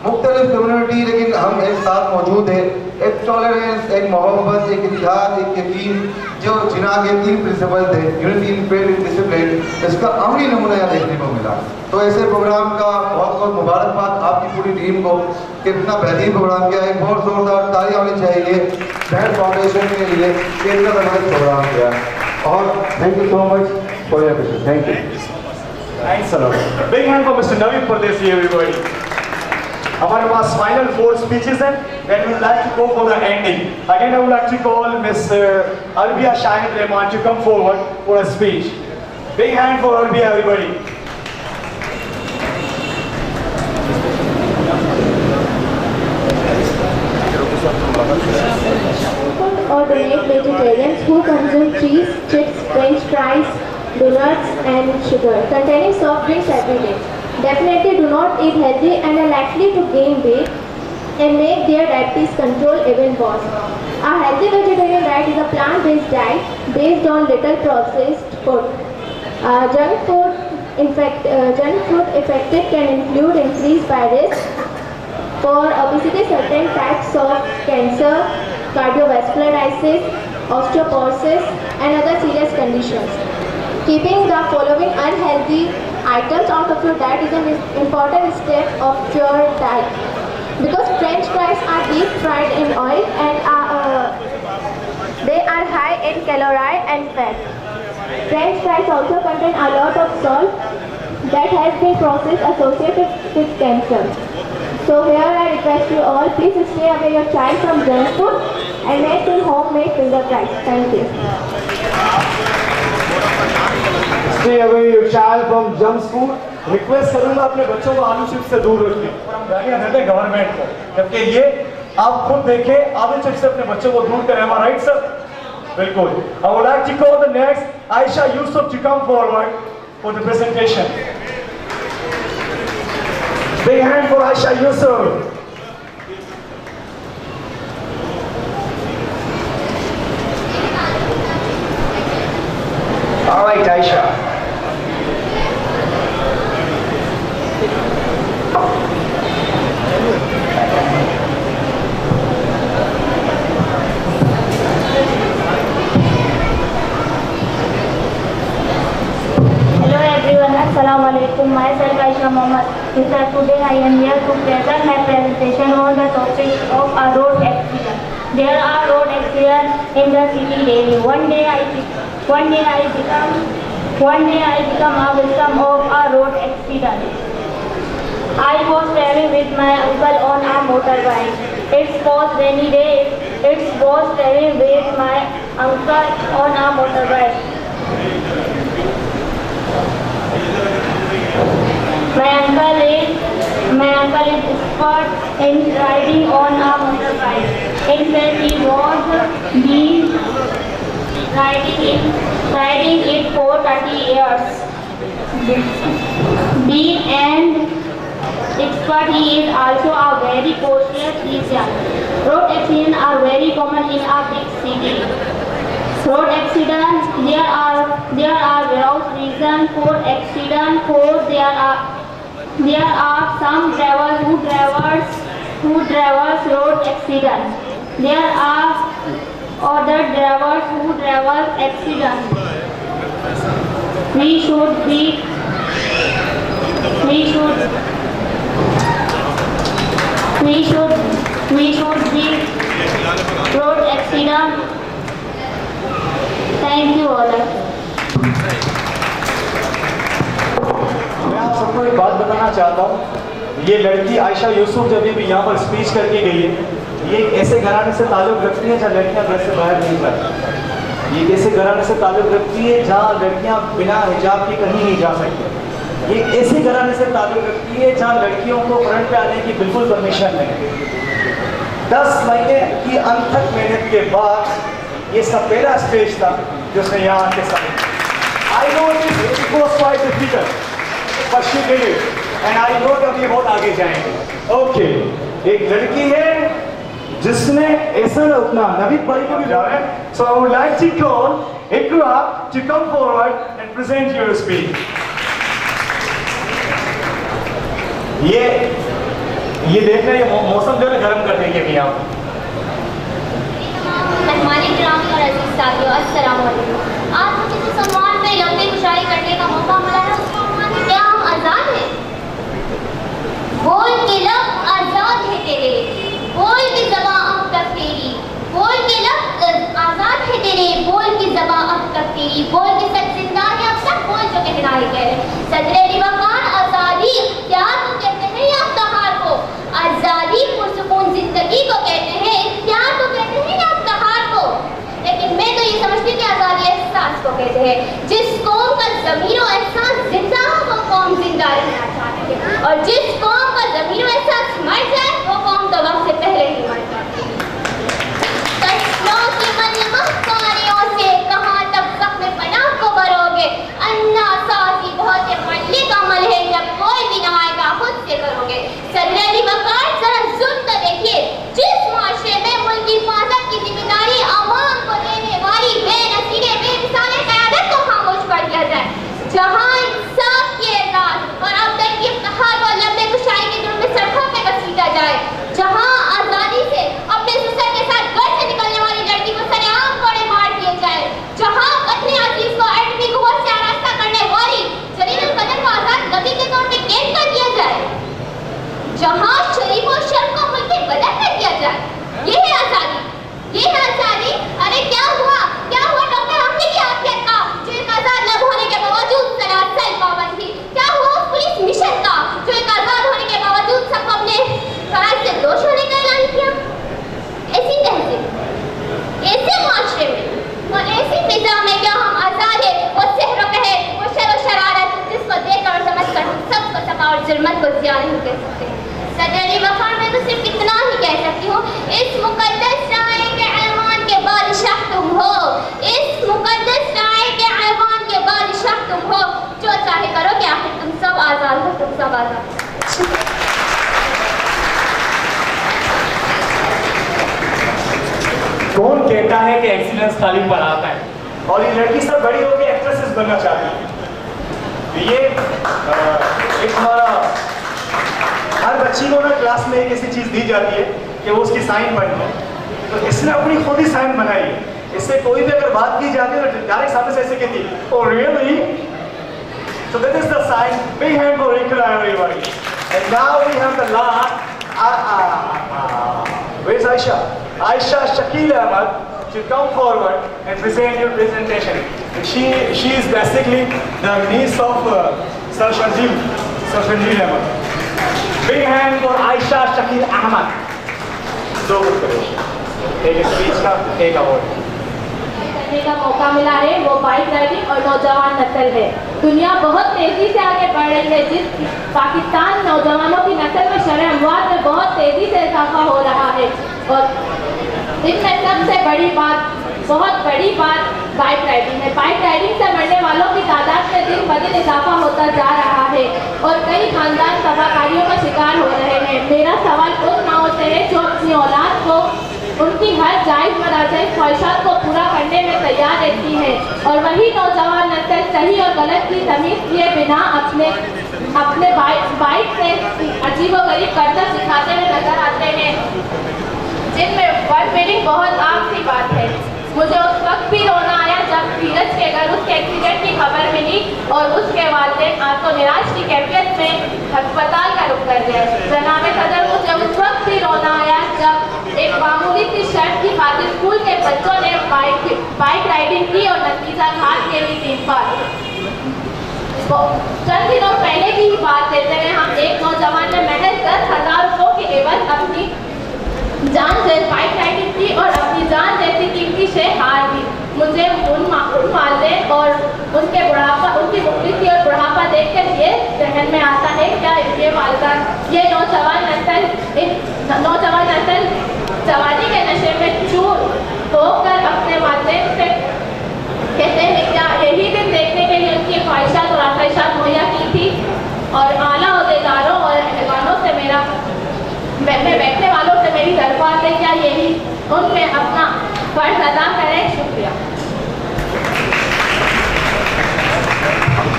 मुख्तलिफ कम्युनिटी लेकिन हम एक साथ मौजूद है। एक टॉलरेंस, एक मोहब्बत, एक इतिहाद, एक यकीन, जो जिना के 3 प्रिंसिपल थे, unity in faith in discipline, इसका अमली नमूना यहाँ देखने को मिला। तो ऐसे प्रोग्राम का बहुत बहुत मुबारकबाद आपकी पूरी टीम को, कितना बेहतरीन प्रोग्राम किया। एक बहुत जोरदार तालियां होनी चाहिए बहन फाउंडेशन के लिए कि इतना ज़बरदस्त प्रोग्राम किया। और thank you so much for your visit. Thank you. Thanks a lot. Big hand for Mr. Naveen Pardesi, everybody. हमारे पास final 4 speeches हैं. Then we would like to go for the ending. Again, I would like to call Miss Albia Shahid Rahman to come forward for a speech. Big hand for Albia, everybody. Or donate vegetarians who consume cheese, chips, french fries, donuts and sugar containing soft drinks every day. Definitely do not eat healthy and are likely to gain weight and make their diabetes control even worse. A healthy vegetarian diet is a plant-based diet based on little processed food. Junk food affected can include increased by risk for obesity, certain types of cancer, cardiovascular disease, osteoporosis and other serious conditions. Keeping the following unhealthy items out of your diet is an important step of your diet. Because French fries are deep fried in oil and they are high in calorie and fat. French fries also contain a lot of salt that has been processed associated with cancer. So here I request you all, please stay away your child from junk food and make your homemade finger fries. Thank you. Stay away your child from junk food. Request करूंगा अपने बच्चों को आलू chips से दूर रखिए। और हम गालियां देते हैं गवर्नमेंट को, जबकि ये आप खुद देखें आलू चिप्स से अपने बच्चों को दूर करें। Am I right, sir? बिल्कुल। I would like to call the next Aisha Yusuf to come forward for the presentation. Big hand for Aisha Yusuf. All right, Aisha. Hello everyone, Assalamu alaikum. Myself Aisha Mohammed. Today I am here to present my presentation on the topic of a road accident. There are road accidents in the city daily. One day I become a victim of a road accident. I was traveling with my uncle on a motorbike. It was rainy day. It was traveling with my uncle on a motorbike. My uncle is expert in riding on a motorbike. In fact, he was riding it for 30 years. Being an expert, he is also a very cautious citizen. Road accidents are very common in a big city. Road accidents, there are various reasons for accidents. There are some drivers who drivers road accidents. There are other drivers who drive accidents. We should be road accident. Thank you all. मैं आप सबको एक बात बताना चाहता हूँ। ये लड़की आयशा यूसुफ जब भी यहाँ पर स्पीच करके गई है, ये एक ऐसे घराने से ताल्लुक़ रखती है जहाँ लड़कियाँ घर से बाहर नहीं जाती। ये ऐसे घराने से ताल्लुक़ रखती है जहाँ लड़कियाँ बिना हिजाब के कहीं नहीं जा सकती। ये ऐसे घराने से ताल्लुक़ रखती है जहाँ लड़कियों को फ्रंट पे आने की बिल्कुल परमिशन नहीं। 10 महीने की अनथक मेहनत के बाद ये सब पहला स्टेज था जो उसने यहाँ आके सब I know it was quite difficult, but she did it, and I know कि अब ये बहुत आगे जाएंगे। Okay, एक लड़की है जिसने ऐसा ना उतना नवीद भाई को भी जा रहे हैं। So I would like to call Ikra to come forward and present your speech. ये देखना, ये मौसम जो है गर्म कर देंगे अभी आप। मेहमानी गिरामी और अजीज साथियों, अस्सलाम वालेकुम। आज मुझे जिस सम्मान में लफ्ज़ कुशाई करने का मौका मिला है उसका सम्मान है क्या हम आज़ाद हैं? बोल के लब आज़ाद है तेरे, बोल के ज़बां अब तक तेरी, बोल के लब आज़ाद है तेरे, बोल की ज़बां अब तक तेरी, बोल के सच जिंदा है अब तक, बोल जो कहना है कह रहे। सदरे रिवाकान आज़ादी क्या तो कहते हैं या इफ्तिखार को, आज़ादी पुरसुकून जिंदगी को कहते हैं, क्या तो कहते हैं या इफ्तिखार को। लेकिन मैं तो ये समझती हूँ कि आज़ादी एहसास को कहते हैं। जिस कौम का ज़मीर और एहसास जिंदा हो वो कौम जिंदा रहना चाहती है, और जिस कौम का ज़मीर और एहसास मर जाए वो कौम तो वक्त से पहले ही मर जाती है। कष्टों की मनमहकारियों से कहाँ तक ज़ख्म पनाह को भरोगे, अन्ना साजी बहुत मल्लिक अमल है, जब कोई भी ना आएगा खुद से करोगे। सदरे रिवाकान जरा सुन तो देखिए, जिस माशरे में मुल्क की हिफाजत की जिम्मेदारी अवाम को देने वाली बेनसीरे बेमिसाले क़यादत को खामोश कर दिया जाए, जहाँ इंसाफ की एजाज़ और अब्दल की इफ्तिखार को लम्बे कुशाई के जुर्म में सड़कों पे घसीटा जाए, जहाँ आज़ादी से अपने ससुर के साथ घर से निकलने वाली लड़की को सरेआम कोड़े मार दिए जाए, जहाँ अपने अजीज को एटमी कुव्वत से आरास्ता करने वाली जलील अल कदर को आज़ाद नबी के तौर पे कैद कर दिया जाए, जहाँ शरीफ और शर्म को मुल्क के बदल कर दिया जाए। ये है आज़ादी, ये है आज़ादी। अरे क्या हुआ डॉक्टर हमने की आफियत का, जो एक आज़ाद लब होने के बावजूद सलासल पाबंद थी? क्या हुआ उस पुलिस मिशन का, जो एक आज़ाद होने के बावजूद सबको अपने फराज से दोष होने का ऐलान किया? ऐसी तहजीब, ऐसे माशरे में और ऐसी फिजा में क्या हम आज़ाद है? वो सेहर कहे, वो शर और शरारत जिसको देखकर और समझकर हम सबको सफा और जुर्मत को ज़िया नहीं कह सकते। सदर रिवाकान में तो सिर्फ इतना ही कह सकती हूँ, इस मुकद्दस राय के ऐवान के बादशाह तुम हो, इस मुकद्दस राय के ऐवान के बादशाह तुम हो, जो चाहे करो कि आखिर तुम सब आज़ाद हो, तुम सब आज़ाद। कौन कहता है कि एक्सीलेंस तालीम बढ़ाता है, और ये लड़की सब बड़ी होकर एक्ट्रेसेस बनना चाहती है? ये एक हमारा हर बच्ची को ना क्लास में एक ऐसी चीज़ दी जाती है कि वो उसकी साइन बन जाए, तो इसने अपनी खुद ही साइन बनाई है। इससे कोई भी अगर बात की जाती है तो डायरेक्ट सामने से ऐसे कहती है, oh really? So that is the sign. Big hand for Ikra, everybody. And now we have the last. Where's Aisha? Aisha Shakil Ahmad. She'll come forward and present your presentation. And she is basically the niece of Sir Shanjil Ahmad. Big hand for Aisha Shakil Ahmad. So good. एक speech का एक award करने का मौका मिला है वो bike riding और नौजवान नस्ल है। दुनिया बहुत तेजी से आगे बढ़ रही है। जिस पाकिस्तान नौजवानों की नस्ल में शरह अमवात में बहुत तेजी से इजाफा हो रहा है, और इनमें सबसे बड़ी बात, बहुत बड़ी बात बाइक राइडिंग है। बाइक राइडिंग से मरने वालों की तादाद में दिन ब दिन इजाफा होता जा रहा है और कई खानदान तबाहकारियों का शिकार हो रहे हैं। मेरा सवाल उन माओं से है जो अपनी औलाद को उनकी हर जायज़ व नाजायज़ ख्वाहिशात को पूरा करने में तैयार रहती है, और वही नौजवान नस्ल सही और गलत की तमीज़ किए बिना अपने बाइक से अजीब व गरीब करतब सिखाते हुए नजर आते हैं, जिनमें वर्ड मीनिंग बहुत आम सी बात है। मुझे उस वक्त भी रोना आया जब धीरज के घर उसके एक्सीडेंट की खबर मिली और उसके वालिदैन आत्मनिराश की कैफियत में अस्पताल का रुख कर गए। जनाब सदर, मुझे उस वक्त भी रोना आया जब एक मामूली सी शर्त की खातिर स्कूल के बच्चों ने बाइक राइडिंग की और नतीजा घात के भी 3 बार। चंद दिनों पहले की ही बात लेते हैं हम, एक नौजवान ने महज 10,000 रुपयों के एवज अपनी जान से बाइक राइडिंग की और अपनी जान जैसी कीमती शे हार दी। मुझे उन वालिदैन और उनके बुढ़ापा, उनकी मुखलिसी और बुढ़ापा देखकर ये जहन में आता है क्या ये वालिदैन, ये नौजवान नस्ल जवानी के नशे में चूर होकर अपने वालिदैन से कहते हैं क्या यही दिन देखने के लिए उनकी ख्वाहिशात और आकांक्षात मुहैया की थी। और आला अहदेदारों और अहलवानों से मैं बैठने वालों से मेरी दरख्वास्त है क्या यही उनमें अपना फर्ज अदा करें। शुक्रिया।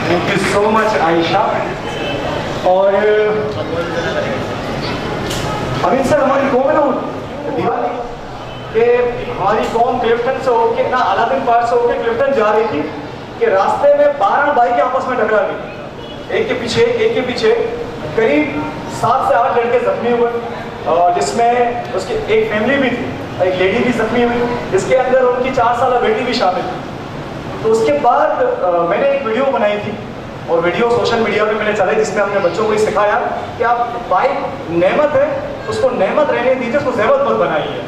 Thank you so much, Aisha. और अभी सर हमारी कौम है ना दिवाली कि हमारी कौम क्लिफ्टन से होके ना अलादीन पार्क से होके क्लिफ्टन जा रही थी कि रास्ते में 12 बाइकें आपस में टकरा गई, एक के पीछे करीब 7 से 8 लड़के जख्मी हुए, और जिसमें उसकी एक फैमिली भी थी, एक लेडी भी जख्मी हुई, जिसके अंदर उनकी 4 साल बेटी भी शामिल थी। तो उसके बाद मैंने एक वीडियो बनाई थी, और वीडियो सोशल मीडिया पे मैंने चलाई, जिसमें हमने बच्चों को ये सिखाया कि आप बाइक नेमत है, उसको नेमत रहने दीजिए, उसको ज़हमत मत बनाइए।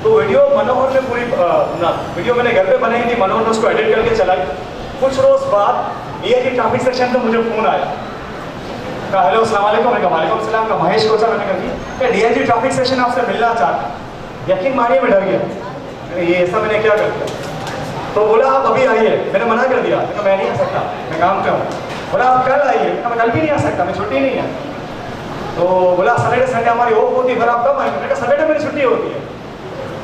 तो वीडियो मनोहर ने वीडियो मैंने घर पे बनाई थी, मनोहर ने उसको एडिट करके चलाई। कुछ रोज़ बाद ये ट्रैफिक सेक्शन पे मुझे फ़ोन आया, कहा हेलो अस्सलाम वालेकुम, मैंने कहा वालेकुम सलाम, का महेश कोचा, मैंने कहा कि डीआईजी ट्रैफिक सेक्शन आपसे मिलना चाहता। यकीन मानिए मैं डर गया, ये ऐसा मैंने क्या कर दिया। तो बोला आप अभी आइए, मैंने मना कर दिया, मैं नहीं आ सकता, मैं काम पे हूँ। बोला आप कल आइए, मैं कल भी नहीं आ सकता, मैं छुट्टी नहीं है। तो बोला सैटरडे संडे हमारी ऑफ होती है, फिर आप कब आएंगे? मैंने कहा सैटरडे मेरी छुट्टी होती है।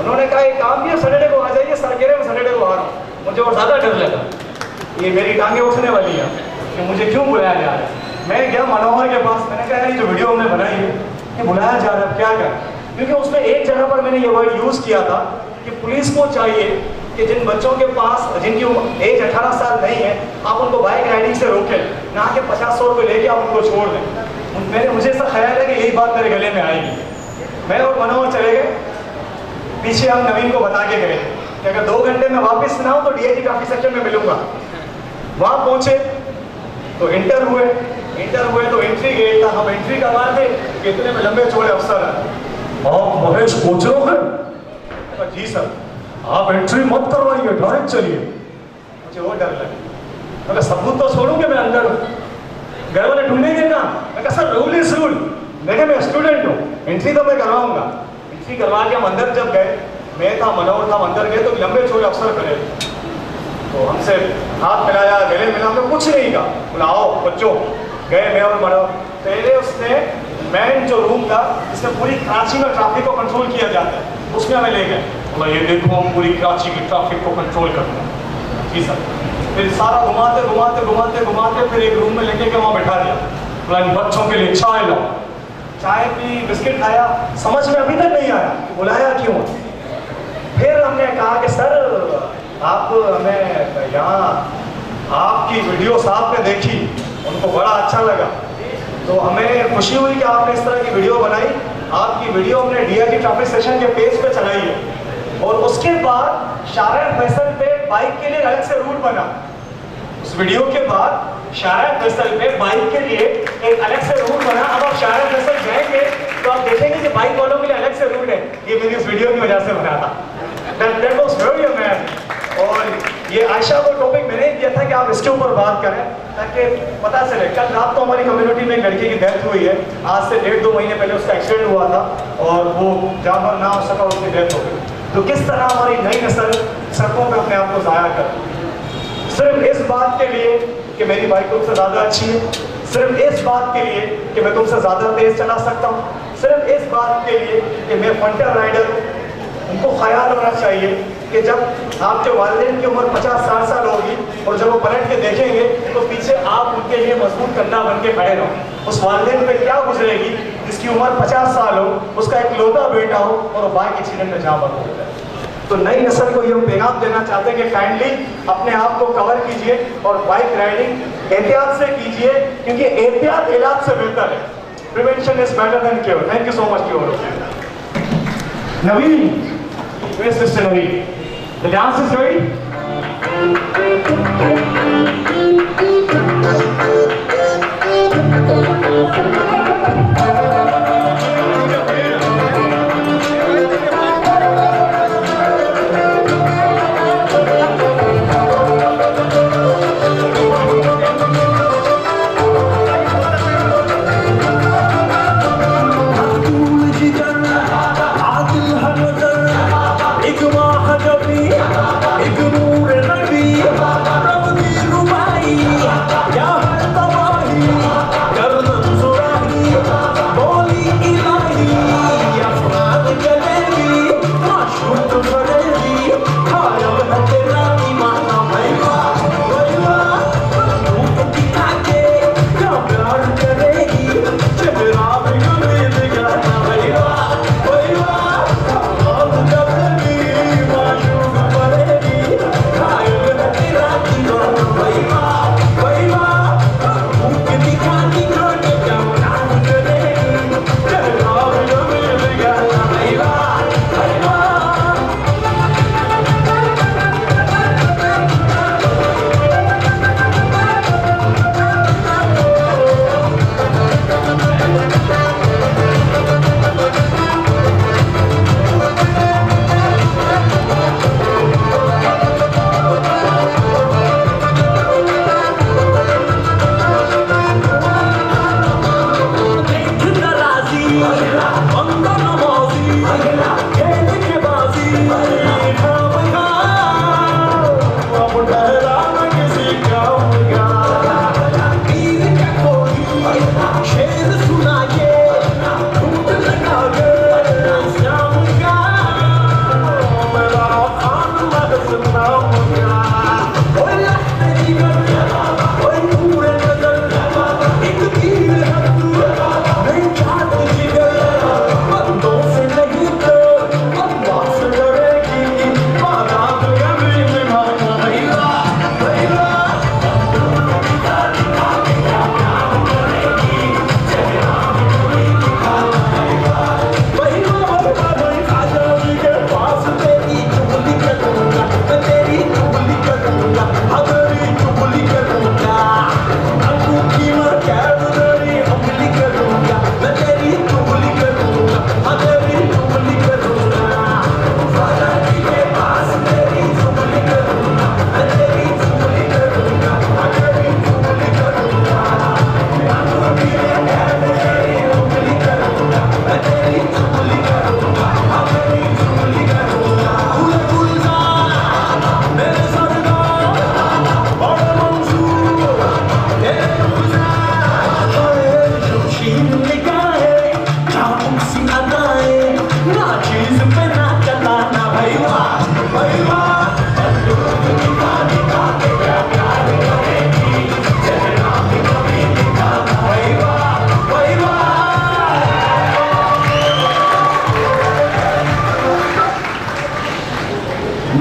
उन्होंने कहा एक काम किया, सैटरडे को आ जाइए। सर कह रहे मैं सैटरडे को आ रहा हूँ। मुझे और ज़्यादा डर लगा, ये मेरी टांगें उठने वाली है कि मुझे क्यों बुलाया जा रहा है। मैं गया मनोहर के पास, मैंने कहा ये जो वीडियो हमने बनाई है ये बुलाया जा रहा है, क्या करें? क्योंकि उसमें एक जगह पर मैंने ये वर्ड यूज़ किया था कि पुलिस को चाहिए कि जिन बच्चों के पास जिनकी एज 18 साल नहीं है, आप उनको बाइक राइडिंग से रोकें, ना कि 50-100 रुपये लेके आप उनको छोड़ दें। मुझे ऐसा ख्याल है कि यही बात मेरे गले में आएगी। मैं और मनोहर चले गए पीछे, हम नवीन को बता के गए कि अगर 2 घंटे में वापस ना हो तो डीआईजी ट्रैफिक सेक्शन में मिलूंगा। वहाँ पहुँचे तो इंटर हुए तो एंट्री गेट था, हम एंट्री करवा थे कि इतने में लंबे चौड़े अफसर हैं। आप महेश कोचरो हैं? जी सर। आप एंट्री मत करवाइए, डायरेक्ट चलिए। मुझे वो डर लगा, मैं सबूत तो छोड़ूं कि मैं अंदर हूँ, घर वाले ढूंढेंगे ना। मैं कहा सर रूल इज रूल, मैं स्टूडेंट हूँ, एंट्री तो मैं करवाऊंगा। एंट्री करवा के हम अंदर जब गए, मैं था मनोहर था, अंदर गए तो लंबे चौड़े अफसर खड़े, तो हमसे हाथ मिलाया, गले मिला, हमने कुछ नहीं कहा, बोला आओ बच्चों। गए मैं और मनोहर, पहले उसने मैन जो रूम था जिसमें पूरी कराची में ट्रैफिक को कंट्रोल किया जाता है, उसमें हमें ले गए। बोला ये देखो हम पूरी कराची की ट्रैफिक को कंट्रोल करते हैं। जी सर। फिर सारा घुमाते फिर एक रूम में लेके के वहाँ बैठा दिया। बोला इन बच्चों के लिए चाय लाओ। चाय पी, बिस्किट खाया, समझ में अभी तक नहीं आया बुलाया क्यों। फिर हमने कहा कि सर आप हमें यहाँ आपकी वीडियो साहब ने देखी, उनको बड़ा अच्छा लगा, तो हमें खुशी हुई कि आपने इस तरह की वीडियो बनाई। आपकी वीडियो हमने डीआईजी ट्रैफिक सेक्शन के पेज पे चलाई है, और उसके बाद शारा फैसल पे बाइक के लिए अलग से रूट बना। उस वीडियो के बाद शारा फैसल पे बाइक के लिए एक अलग से रूट बना। अब आप शारा फैसल जाएंगे तो आप देखेंगे कि बाइक वालों के लिए अलग से रूट है। ये मेरी उस वीडियो की वजह से बना था। That was very amazing। और ये आयशा को टॉपिक मैंने दिया था कि आप इसके ऊपर बात करें ताकि पता चले। कल रात को हमारी कम्युनिटी में एक लड़के की डेथ हुई है, आज से 1.5-2 महीने पहले उसका एक्सीडेंट हुआ था, और वो जान ना हो सका, उसकी डेथ हो गई। तो किस तरह हमारी नई नस्ल सड़कों पर अपने आप को ज़ाया कर, सिर्फ इस बात के लिए कि मेरी बाइक तुमसे ज़्यादा अच्छी है, सिर्फ इस बात के लिए कि मैं तुमसे ज़्यादा तेज़ चला सकता हूँ, सिर्फ इस बात के लिए कि मैं फंटर राइडर हूँ। उनको ख्याल होना चाहिए कि जब आपके वालिदैन की उम्र 50-60 साल होगी और जब वो पलट के देखेंगे तो पीछे आप उनके लिए मजबूत कंधा बन के खड़े रहो। उस वालिदैन पे क्या गुजरेगी जिसकी उम्र 50 साल हो, उसका एक लौता बेटा हो और वो बाइक एक्सीडेंट में जहाँ बंद हो जाए। तो नई नस्ल को ये हम पैगाम देना चाहते हैं कि काइंडली अपने आप को कवर कीजिए और बाइक राइडिंग एहतियात से कीजिए, क्योंकि एहतियात इलाज से बेहतर है। Prevention is better than cure. Thank you so much cure. Naveen, where's Mr. Naveen? The dance is ready? क्या है तबाही कर मंसूरा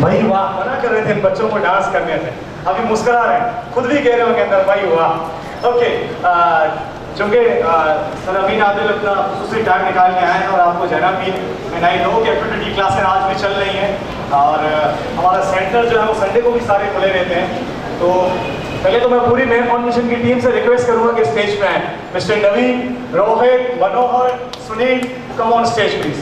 भाई वाह, मना कर रहे थे इन बच्चों को डांस करने से, अभी मुस्कुरा रहे हैं, खुद भी कह रहे होंगे अंदर भाई वाह। ओके, चूंकि सर अमीन आदिल अपना दूसरी टाइम निकाल के आए हैं और आपको जना भी आई नो कि एक्टिविटी क्लासें आज भी चल रही हैं और हमारा सेंटर जो है वो संडे को भी सारे खुले रहते हैं। तो पहले तो मैं पूरी मेयर फाउंडेशन की टीम से रिक्वेस्ट करूंगा कि स्टेज पे आए। Mister Naveen, Rohit, Manohar, Sunil, come on stage please.